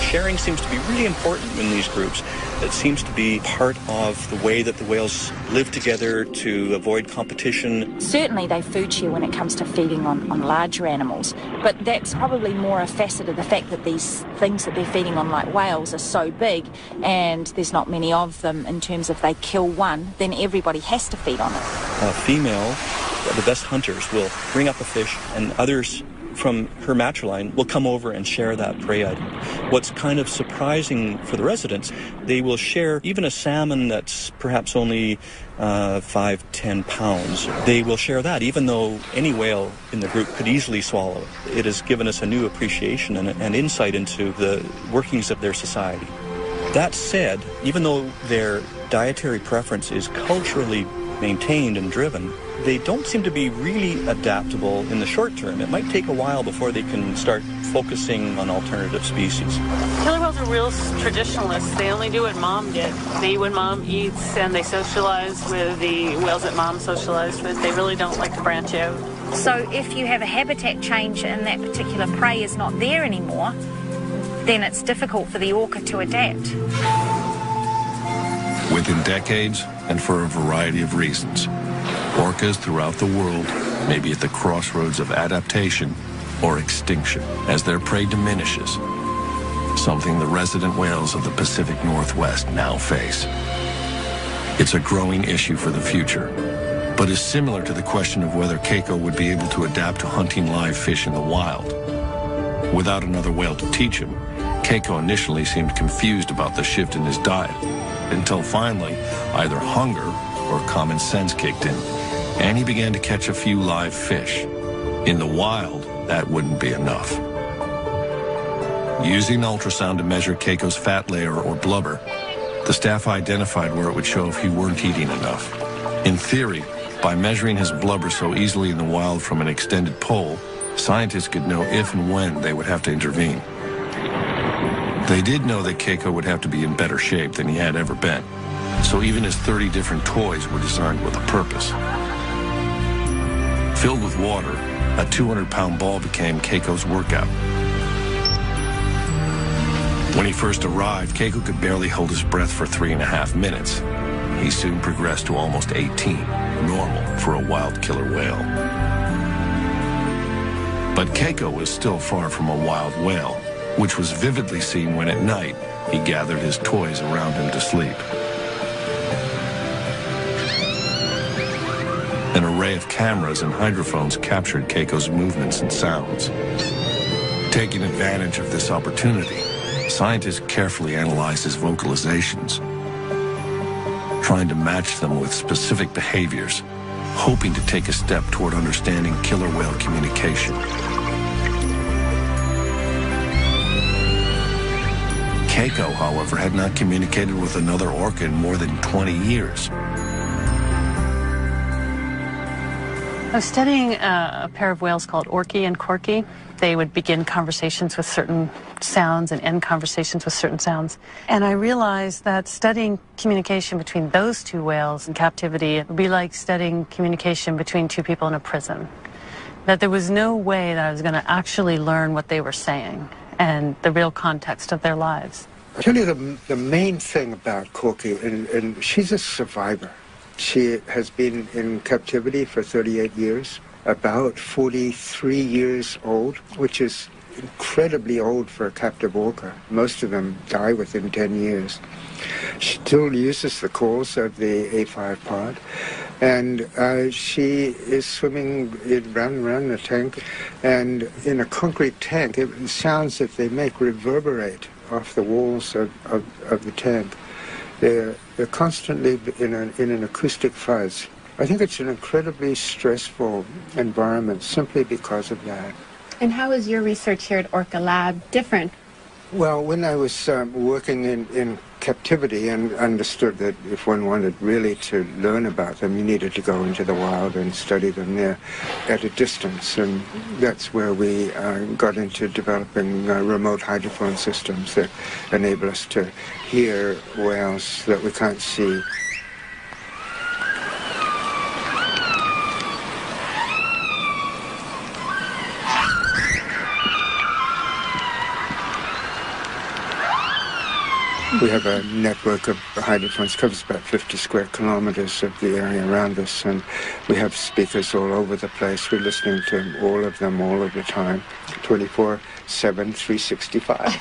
Sharing seems to be really important in these groups. It seems to be part of the way that the whales live together to avoid competition. Certainly they food share when it comes to feeding on larger animals, but that's probably more a facet of the fact that these things that they're feeding on, like whales, are so big and there's not many of them. In terms of they kill one, then everybody has to feed on it. A female, the best hunters, will bring up a fish, and others from her matriline will come over and share that prey item. What's kind of surprising for the residents, they will share even a salmon that's perhaps only 5-10 pounds. They will share that, even though any whale in the group could easily swallow it. It has given us a new appreciation and insight into the workings of their society. That said, even though their dietary preference is culturally maintained and driven, they don't seem to be really adaptable in the short term. It might take a while before they can start focusing on alternative species. Killer whales are real traditionalists. They only do what mom did. They eat when mom eats, and they socialize with the whales that mom socialized with. They really don't like to branch out. So if you have a habitat change and that particular prey is not there anymore, then it's difficult for the orca to adapt. Within decades, and for a variety of reasons, orcas throughout the world may be at the crossroads of adaptation or extinction as their prey diminishes, something the resident whales of the Pacific Northwest now face. It's a growing issue for the future, but is similar to the question of whether Keiko would be able to adapt to hunting live fish in the wild. Without another whale to teach him, Keiko initially seemed confused about the shift in his diet, until finally either hunger or common sense kicked in, and he began to catch a few live fish. In the wild, that wouldn't be enough. Using ultrasound to measure Keiko's fat layer or blubber, the staff identified where it would show if he weren't eating enough. In theory, by measuring his blubber so easily in the wild from an extended pole, scientists could know if and when they would have to intervene. They did know that Keiko would have to be in better shape than he had ever been, so even his 30 different toys were designed with a purpose. Filled with water, a 200-pound ball became Keiko's workout. When he first arrived, Keiko could barely hold his breath for 3.5 minutes. He soon progressed to almost 18, normal for a wild killer whale. But Keiko was still far from a wild whale, which was vividly seen when at night he gathered his toys around him to sleep. An array of cameras and hydrophones captured Keiko's movements and sounds. Taking advantage of this opportunity, scientists carefully analyzed his vocalizations, trying to match them with specific behaviors, hoping to take a step toward understanding killer whale communication. Keiko, however, had not communicated with another orca in more than 20 years. I was studying a pair of whales called Orky and Corky. They would begin conversations with certain sounds and end conversations with certain sounds. And I realized that studying communication between those two whales in captivity would be like studying communication between two people in a prison. That there was no way that I was going to actually learn what they were saying and the real context of their lives. I'll tell you the main thing about Corky, and she's a survivor. She has been in captivity for 38 years, about 43 years old, which is incredibly old for a captive orca. Most of them die within 10 years. She still uses the calls of the A5 pod, and she is swimming around the tank, and in a concrete tank, the sounds that they make reverberate off the walls of the tank. They're constantly in an acoustic fuzz. I think it's an incredibly stressful environment simply because of that. And how is your research here at Orca Lab different? Well, when I was working in captivity and understood that if one wanted really to learn about them, you needed to go into the wild and study them there at a distance. And that's where we got into developing remote hydrophone systems that enable us to hear whales that we can't see. We have a network of hydrophones, covers about 50 square kilometers of the area around us, and we have speakers all over the place. We're listening to all of them all of the time, 24/7, 365.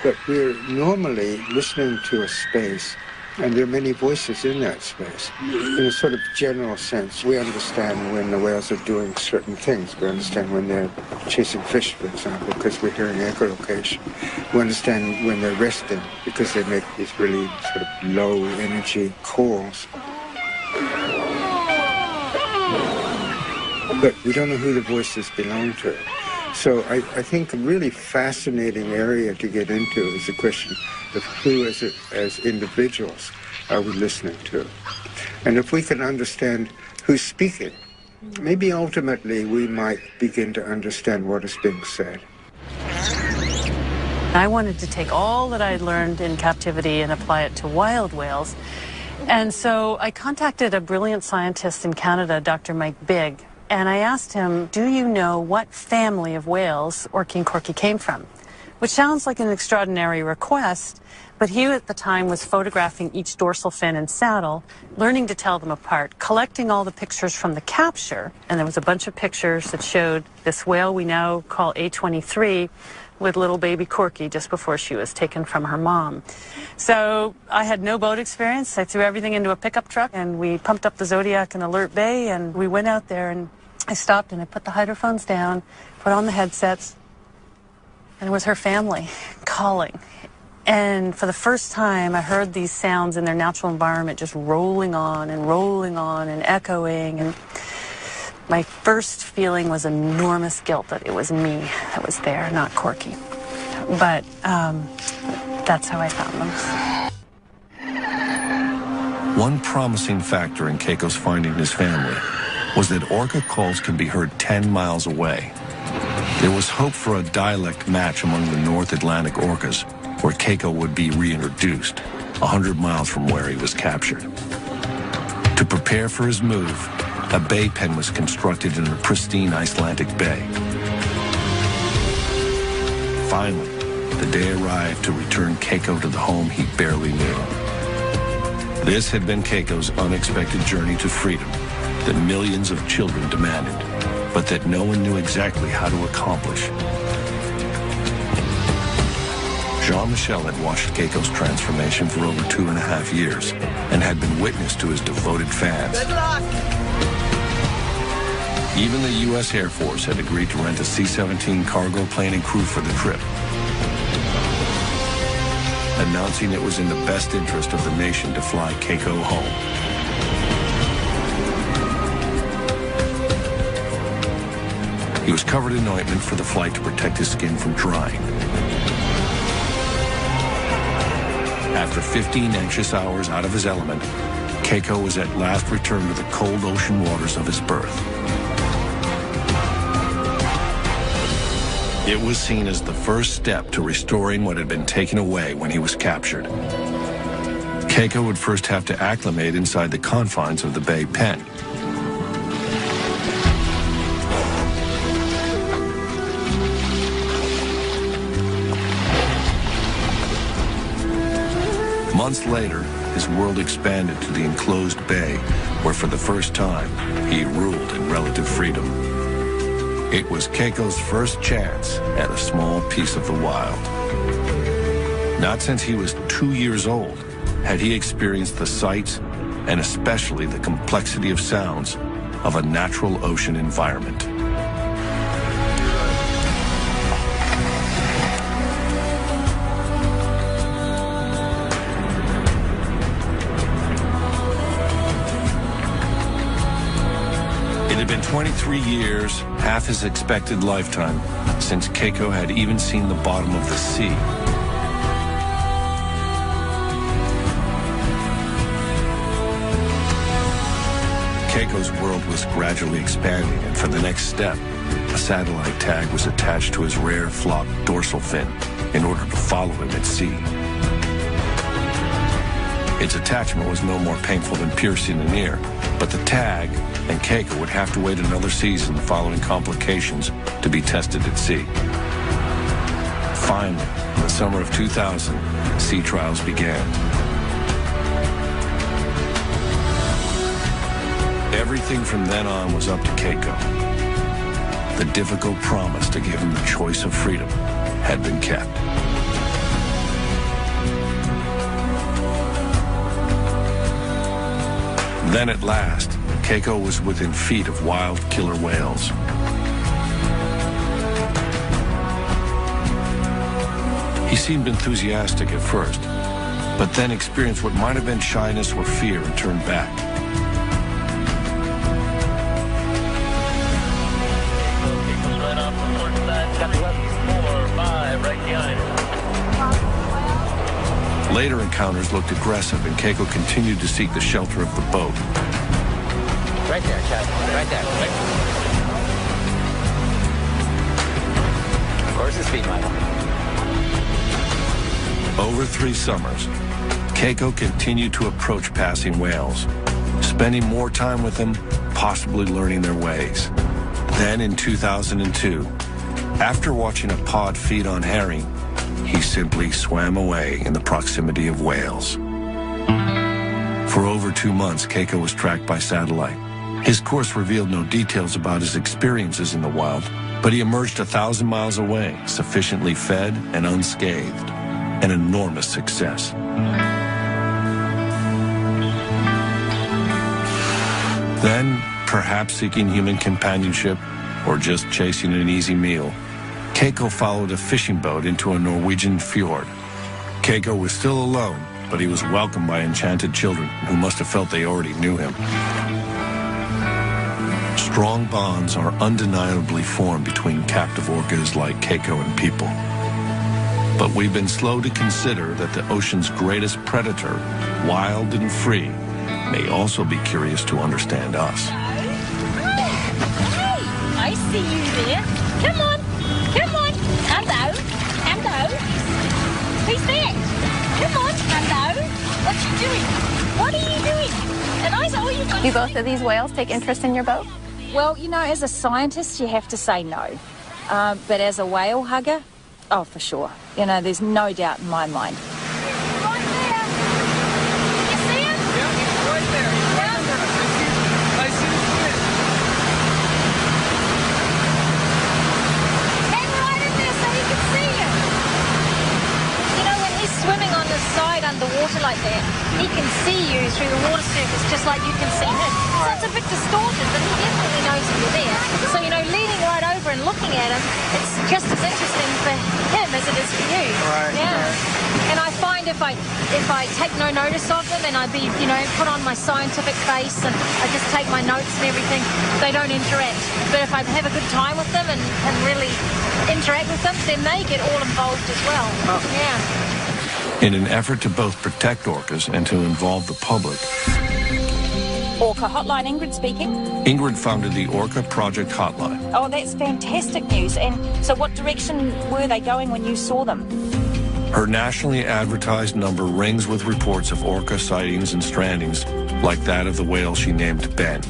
But we're normally listening to a space, and there are many voices in that space. In a sort of general sense, we understand when the whales are doing certain things. We understand when they're chasing fish, for example, because we're hearing echolocation. We understand when they're resting, because they make these really sort of low-energy calls. But we don't know who the voices belong to. So I think a really fascinating area to get into is the question of who as individuals are we listening to. And if we can understand who's speaking, maybe ultimately we might begin to understand what is being said. I wanted to take all that I learned in captivity and apply it to wild whales. And so I contacted a brilliant scientist in Canada, Dr. Mike Bigg, and I asked him, do you know what family of whales Orky and Corky came from? Which sounds like an extraordinary request, but he at the time was photographing each dorsal fin and saddle, learning to tell them apart, collecting all the pictures from the capture, and there was a bunch of pictures that showed this whale we now call A23 with little baby Corky just before she was taken from her mom. So I had no boat experience. I threw everything into a pickup truck and we pumped up the Zodiac in Alert Bay, and we went out there, and I stopped and I put the hydrophones down, put on the headsets, and it was her family calling. And for the first time, I heard these sounds in their natural environment just rolling on and echoing. And my first feeling was enormous guilt that it was me that was there, not Corky. But that's how I found them. One promising factor in Keiko's finding his family was that orca calls can be heard 10 miles away. There was hope for a dialect match among the North Atlantic orcas, where Keiko would be reintroduced, 100 miles from where he was captured. To prepare for his move, a bay pen was constructed in a pristine Icelandic bay. Finally, the day arrived to return Keiko to the home he barely knew. This had been Keiko's unexpected journey to freedom that millions of children demanded, but that no one knew exactly how to accomplish. Jean-Michel had watched Keiko's transformation for over 2.5 years and had been witness to his devoted fans. Good luck! Even the U.S. Air Force had agreed to rent a C-17 cargo plane and crew for the trip, announcing it was in the best interest of the nation to fly Keiko home. He was covered in ointment for the flight to protect his skin from drying. After 15 anxious hours out of his element, Keiko was at last returned to the cold ocean waters of his birth. It was seen as the first step to restoring what had been taken away when he was captured. Keiko would first have to acclimate inside the confines of the bay pen. Months later, his world expanded to the enclosed bay, where for the first time, he ruled in relative freedom. It was Keiko's first chance at a small piece of the wild. Not since he was 2 years old had he experienced the sights, and especially the complexity of sounds, of a natural ocean environment. It had been 23 years, half his expected lifetime, since Keiko had even seen the bottom of the sea. Keiko's world was gradually expanding, and for the next step, a satellite tag was attached to his rare flopped dorsal fin in order to follow him at sea. Its attachment was no more painful than piercing an ear, but the tag and Keiko would have to wait another season following complications to be tested at sea. Finally, in the summer of 2000, sea trials began. Everything from then on was up to Keiko. The difficult promise to give him the choice of freedom had been kept. Then at last, Keiko was within feet of wild killer whales. He seemed enthusiastic at first, but then experienced what might have been shyness or fear and turned back. Later encounters looked aggressive, and Keiko continued to seek the shelter of the boat. Right there, Chad. Right there. Right. Of course it's speed, Michael. Over 3 summers, Keiko continued to approach passing whales, spending more time with them, possibly learning their ways. Then in 2002, after watching a pod feed on herring, he simply swam away in the proximity of whales. For over 2 months, Keiko was tracked by satellite. His course revealed no details about his experiences in the wild, but he emerged 1,000 miles away, sufficiently fed and unscathed. An enormous success. Then, perhaps seeking human companionship or just chasing an easy meal, Keiko followed a fishing boat into a Norwegian fjord. Keiko was still alone, but he was welcomed by enchanted children who must have felt they already knew him. Strong bonds are undeniably formed between captive orcas like Keiko and people. But we've been slow to consider that the ocean's greatest predator, wild and free, may also be curious to understand us. Hey, I see you there. Come on. doing? What are you doing? And I said, oh, you've got... Do both of these whales take interest in your boat? Well, you know, as a scientist, you have to say no. But as a whale hugger, oh, for sure. You know, there's no doubt in my mind. Right there. Can you see him? Yeah, he's right there. He's right under us. I see his fin. Hang right in there so you can see him. You know, when he's swimming on the side underwater like that, he can see you through the water surface just like you can see him. So it's a bit distorted, but he definitely knows you're there. So, you know, leaning right over and looking at him, it's just as interesting for him as it is for you. Right. Yeah. Right. And I find if I take no notice of them and I put on my scientific face and I just take my notes and everything, they don't interact. But if I have a good time with them and really interact with them, then they get all involved as well. Oh. Yeah. In an effort to both protect orcas and to involve the public, Orca Hotline, Ingrid speaking. Ingrid founded the Orca Project Hotline. Oh, that's fantastic news. And so what direction were they going when you saw them? Her nationally advertised number rings with reports of orca sightings and strandings like that of the whale she named Ben.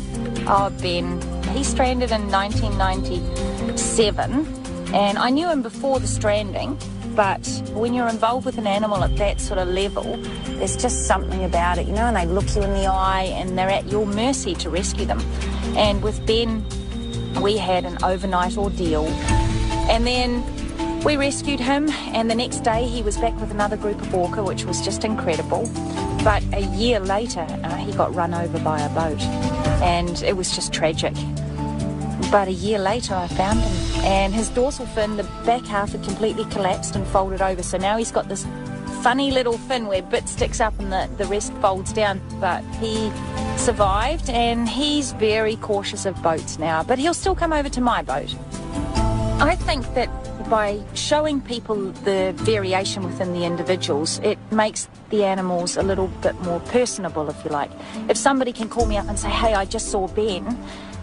Oh, Ben. He stranded in 1997, and I knew him before the stranding. But when you're involved with an animal at that sort of level, there's just something about it, you know, and they look you in the eye and they're at your mercy to rescue them. And with Ben, we had an overnight ordeal. And then we rescued him, and the next day he was back with another group of orca, which was just incredible. But a year later, he got run over by a boat, and it was just tragic. But a year later, I found him, and his dorsal fin, the back half, had completely collapsed and folded over. So now he's got this funny little fin where bit sticks up and the rest folds down. But he survived, and he's very cautious of boats now. But he'll still come over to my boat. I think that by showing people the variation within the individuals, it makes the animals a little bit more personable, if you like. If somebody can call me up and say, hey, I just saw Ben,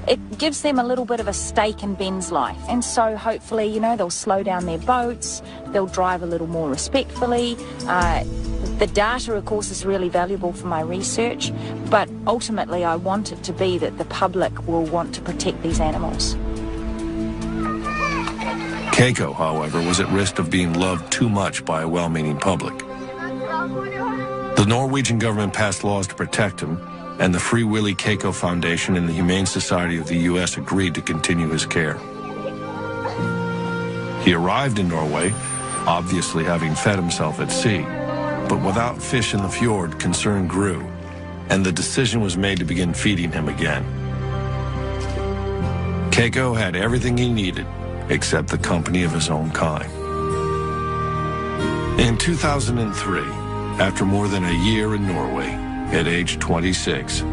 it gives them a little bit of a stake in Ben's life. And so hopefully, you know, they'll slow down their boats, they'll drive a little more respectfully. The data, of course, is really valuable for my research, but ultimately I want it to be that the public will want to protect these animals. Keiko, however, was at risk of being loved too much by a well-meaning public. The Norwegian government passed laws to protect him, and the Free Willy Keiko Foundation and the Humane Society of the U.S. agreed to continue his care. He arrived in Norway, obviously having fed himself at sea, but without fish in the fjord, concern grew, and the decision was made to begin feeding him again. Keiko had everything he needed, except the company of his own kind. In 2003, after more than a year in Norway, at age 26,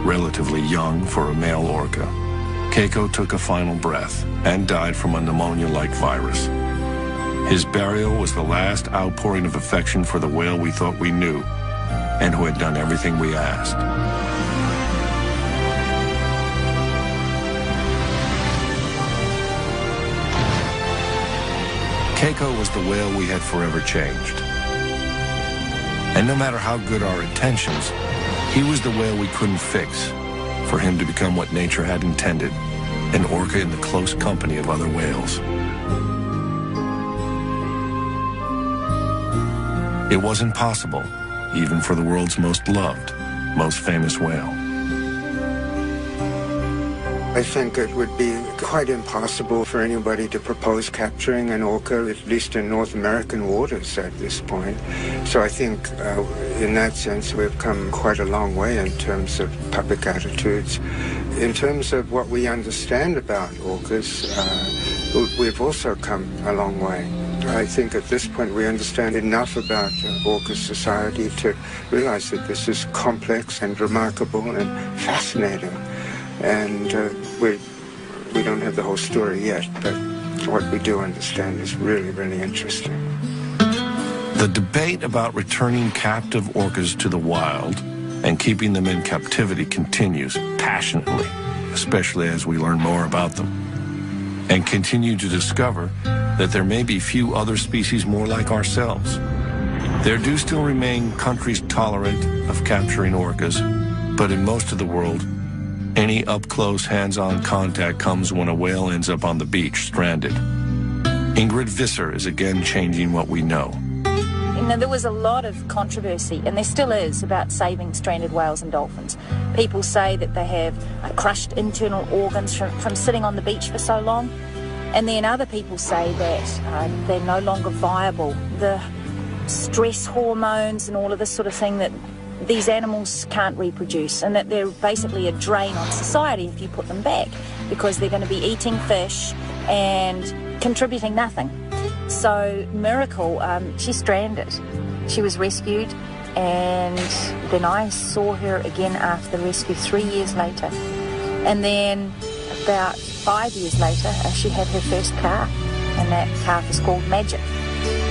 relatively young for a male orca, Keiko took a final breath and died from a pneumonia-like virus. His burial was the last outpouring of affection for the whale we thought we knew and who had done everything we asked. Keiko was the whale we had forever changed. And no matter how good our intentions, he was the whale we couldn't fix, for him to become what nature had intended, an orca in the close company of other whales. It wasn't possible, even for the world's most loved, most famous whale. I think it would be quite impossible for anybody to propose capturing an orca, at least in North American waters at this point. So I think in that sense we've come quite a long way in terms of public attitudes. In terms of what we understand about orcas, we've also come a long way. I think at this point we understand enough about orca society to realize that this is complex and remarkable and fascinating. And we don't have the whole story yet, but what we do understand is really, really interesting. The debate about returning captive orcas to the wild and keeping them in captivity continues passionately, especially as we learn more about them, and continue to discover that there may be few other species more like ourselves. There do still remain countries tolerant of capturing orcas, but in most of the world, any up-close, hands-on contact comes when a whale ends up on the beach, stranded. Ingrid Visser is again changing what we know. You know, there was a lot of controversy, and there still is, about saving stranded whales and dolphins. People say that they have crushed internal organs from sitting on the beach for so long, and then other people say that they're no longer viable. The stress hormones and all of this sort of thing, that these animals can't reproduce, and that they're basically a drain on society if you put them back, because they're going to be eating fish and contributing nothing. So Miracle, she's stranded. She was rescued, and then I saw her again after the rescue 3 years later. And then about 5 years later, she had her first calf, and that calf is called Magic.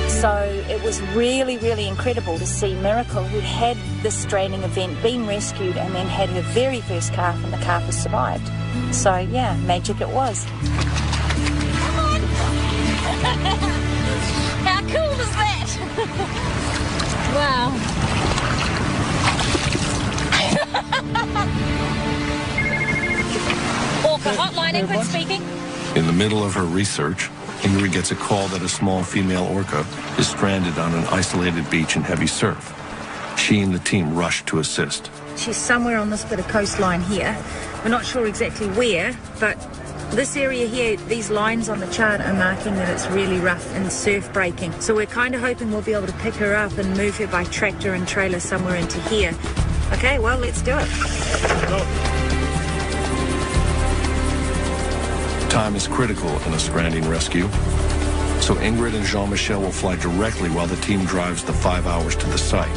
So it was really, really incredible to see Miracle, who had this stranding event, been rescued, and then had her very first calf, and the calf has survived. So yeah, magic it was. Come on! How cool is that? Wow. Orca hotline, Ingrid speaking. In the middle of her research, Ingrid gets a call that a small female orca is stranded on an isolated beach in heavy surf. She and the team rush to assist. She's somewhere on this bit of coastline here. We're not sure exactly where, but this area here, these lines on the chart are marking that it's really rough and surf breaking. So we're kind of hoping we'll be able to pick her up and move her by tractor and trailer somewhere into here. Okay, well, let's do it. Go. Time is critical in a stranding rescue, so Ingrid and Jean-Michel will fly directly while the team drives the 5 hours to the site.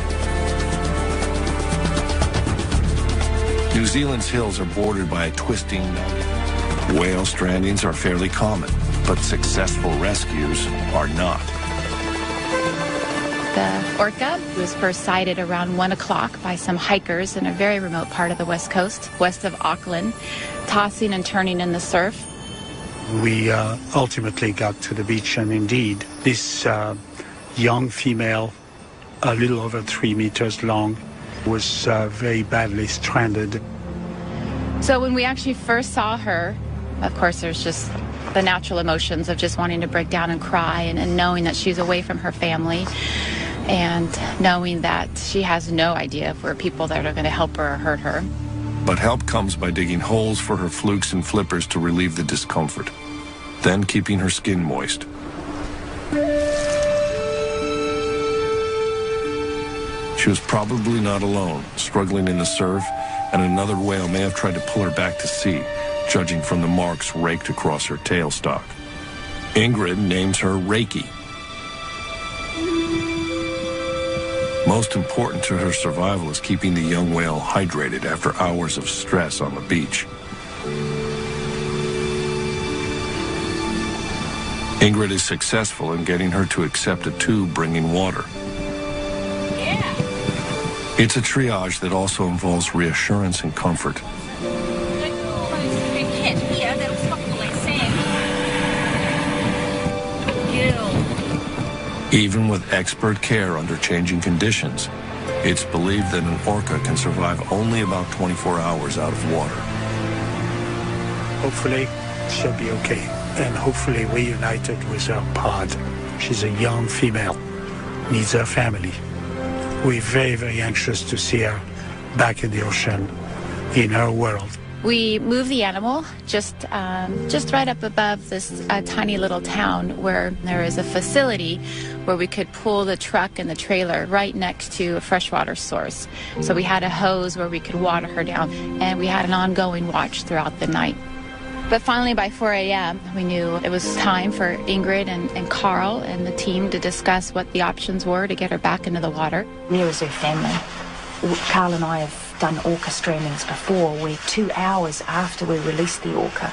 New Zealand's hills are bordered by a twisting nugget. Whale strandings are fairly common, but successful rescues are not. The orca was first sighted around 1 o'clock by some hikers in a very remote part of the west coast, west of Auckland, tossing and turning in the surf. We ultimately got to the beach, and indeed, this young female, a little over 3 meters long, was very badly stranded. So when we actually first saw her, of course, there's just the natural emotions of just wanting to break down and cry, and knowing that she's away from her family, and knowing that she has no idea if we're people that are going to help her or hurt her. But help comes by digging holes for her flukes and flippers to relieve the discomfort, then keeping her skin moist. She was probably not alone, struggling in the surf, and another whale may have tried to pull her back to sea, judging from the marks raked across her tailstock. Ingrid names her Reiki. Most important to her survival is keeping the young whale hydrated after hours of stress on the beach. Ingrid is successful in getting her to accept a tube bringing water. Yeah. It's a triage that also involves reassurance and comfort. Even with expert care under changing conditions, it's believed that an orca can survive only about 24 hours out of water. Hopefully, she'll be okay, and hopefully reunited with her pod. She's a young female, needs her family. We're very, very anxious to see her back in the ocean, in her world. We moved the animal just right up above this tiny little town where there is a facility where we could pull the truck and the trailer right next to a freshwater source. So we had a hose where we could water her down, and we had an ongoing watch throughout the night. But finally, by 4 a.m., we knew it was time for Ingrid and Carl and the team to discuss what the options were to get her back into the water. There is her family. Carl and I have done orca strandings before, where 2 hours after we released the orca,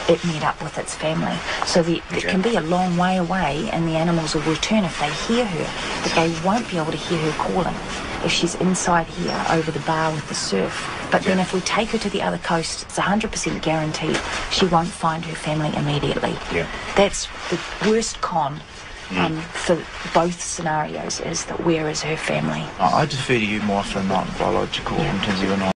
it met up with its family. So it can be a long way away, and the animals will return if they hear her, but they won't be able to hear her calling if she's inside here over the bar with the surf. But then if we take her to the other coast, it's 100% guaranteed she won't find her family immediately. That's the worst con for both scenarios is that where is her family? I defer to you more often than not biological in terms of your knowledge.